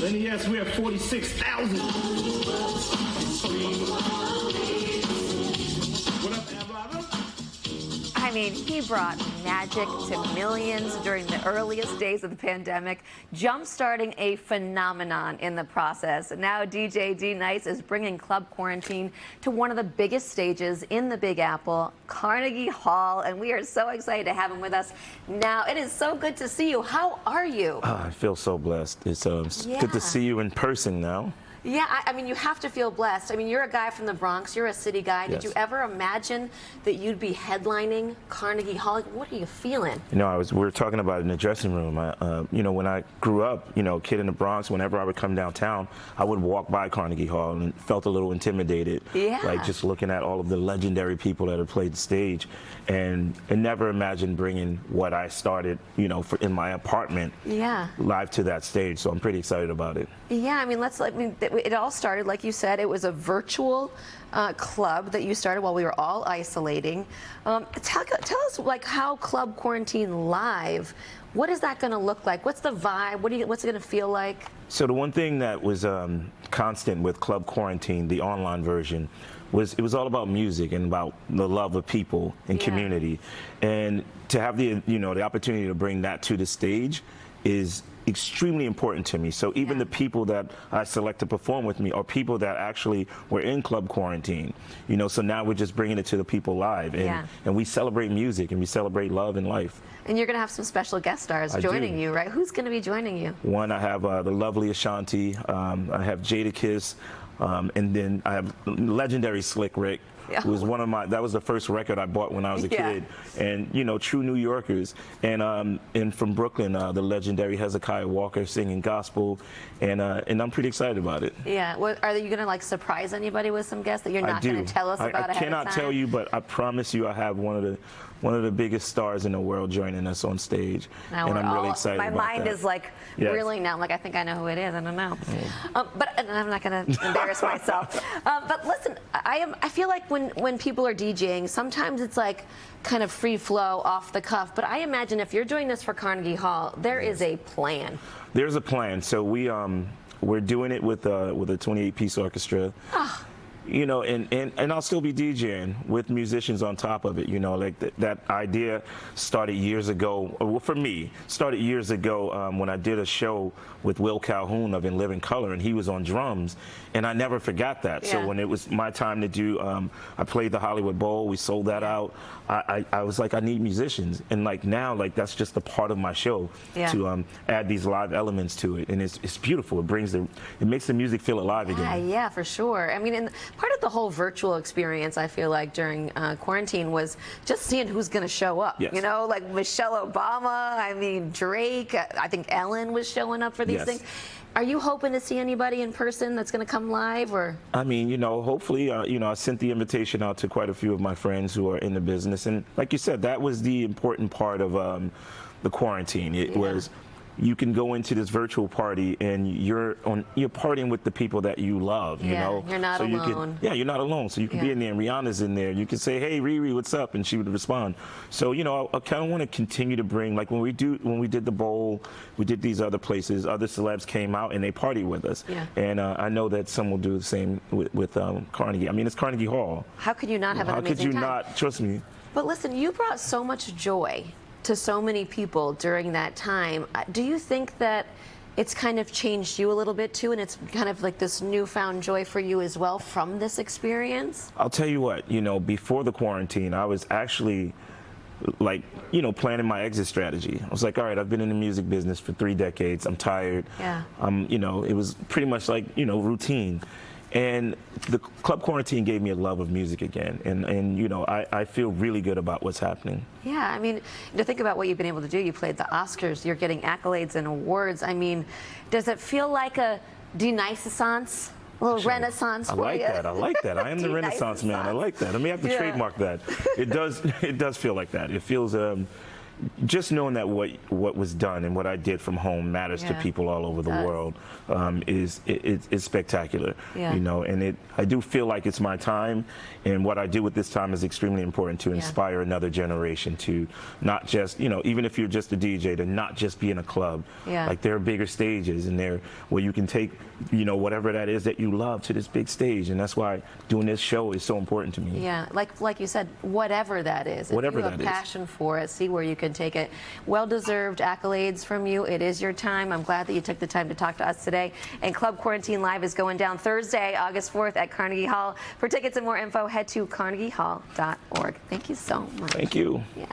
And yes, we have 46,000. What up, Ever? I mean, he brought magic to millions during the earliest days of the pandemic, jump-starting a phenomenon in the process. Now DJ D-Nice is bringing Club Quarantine to one of the biggest stages in the Big Apple, Carnegie Hall, and we are so excited to have him with us now. It is so good to see you. How are you? I feel so blessed. It's good to see you in person now. Yeah, I mean, you have to feel blessed. I mean, you're a guy from the Bronx. You're a city guy. Yes. Did you ever imagine that you'd be headlining Carnegie Hall? What are you feeling? You know, we were talking about it in the dressing room. You know, when I grew up, you know, kid in the Bronx, whenever I would come downtown, I would walk by Carnegie Hall and felt a little intimidated. Yeah. Like just looking at all of the legendary people that have played the stage, and never imagined bringing what I started, you know, in my apartment, live to that stage. So I'm pretty excited about it. Yeah, I mean, it all started, like you said, it was a virtual club that you started while we were all isolating. Tell us, like, how Club Quarantine Live, what is that going to look like? What's the vibe? What's it going to feel like? So the one thing that was constant with Club Quarantine, the online version, was it was all about music and about the love of people and community. And to have the opportunity to bring that to the stage is extremely important to me. So even the people that I select to perform with me are people that actually were in Club Quarantine. You know, so now we're just bringing it to the people live, and we celebrate music and we celebrate love and life. And you're going to have some special guest stars joining you, right? Who's going to be joining you? One, I have the lovely Ashanti. I have Jada Kiss, and then I have legendary Slick Rick. Who was that was the first record I bought when I was a kid, and you know, true New Yorkers, and from Brooklyn, the legendary Hezekiah Walker singing gospel, and I'm pretty excited about it. Yeah, are you going to like surprise anybody with some guests that you're not going to tell us about ahead of time? I cannot tell you, but I promise you, I have one of the biggest stars in the world joining us on stage, now and I'm really excited about that. My mind is like reeling now. Like, I think I know who it is. I don't know, but I'm not going to embarrass myself. But listen, I feel like when people are DJing, sometimes it's like kind of free flow, off the cuff. But I imagine if you're doing this for Carnegie Hall, there is a plan. There's a plan. So we're doing it with a 28-piece orchestra. You know, and I'll still be DJing with musicians on top of it. You know, like that idea started years ago. Well, for me, started years ago when I did a show with Will Calhoun of In Living Color, and he was on drums, and I never forgot that. So when it was my time to do, I played the Hollywood Bowl. We sold that out. I was like, I need musicians, and like now, like that's just a part of my show to add these live elements to it, and it's beautiful. It makes the music feel alive again. Yeah, for sure. I mean, and part of the whole virtual experience, I feel like, during quarantine was just seeing who's going to show up. You know, like Michelle Obama, I mean, Drake, I think Ellen was showing up for these things. Are you hoping to see anybody in person that's going to come live, or? I mean, you know, hopefully, you know, I sent the invitation out to quite a few of my friends who are in the business, and like you said, that was the important part of the quarantine. It was, you can go into this virtual party and you're partying with the people that you love, you know? You're not alone. You're not alone. So you can be in there, and Rihanna's in there, and you can say, hey, Riri, what's up? And she would respond. So, you know, I kind of want to continue to bring, like when we did the Bowl, we did these other places, other celebs came out and they partied with us. And I know that some will do the same with Carnegie. I mean, it's Carnegie Hall. How could you not have an amazing time? How could you not? Trust me. But listen, you brought so much joy to so many people during that time. Do you think that it's kind of changed you a little bit too, and it's kind of like this newfound joy for you as well from this experience? I'll tell you what, you know, before the quarantine, I was actually like, you know, planning my exit strategy. I was like, all right, I've been in the music business for 3 decades. I'm tired. You know, it was pretty much like, you know, routine. And the Club Quarantine gave me a love of music again, and you know, I feel really good about what's happening. Yeah, I mean, to think about what you've been able to do, you played the Oscars, you're getting accolades and awards. I mean, does it feel like a de-Renaissance? A little renaissance for you? I like that. I am the Renaissance man. I like that. I may have to trademark that. It does feel like that. It feels, just knowing that what was done and what I did from home matters to people all over the world is spectacular. Yeah. You know, and I do feel like it's my time, and what I do with this time is extremely important to inspire another generation to not just, you know, even if you're just a DJ, to not just be in a club. Like there are bigger stages, and there where you can take, you know, whatever that is that you love to this big stage, and that's why doing this show is so important to me. Yeah, like you said, whatever that is. Whatever if you have that is. passion for it, see where you can take it. Well-deserved accolades from you. It is your time. I'm glad that you took the time to talk to us today. And Club Quarantine Live is going down Thursday, August 4th at Carnegie Hall. For tickets and more info, head to carnegiehall.org. Thank you so much. Thank you. Yeah.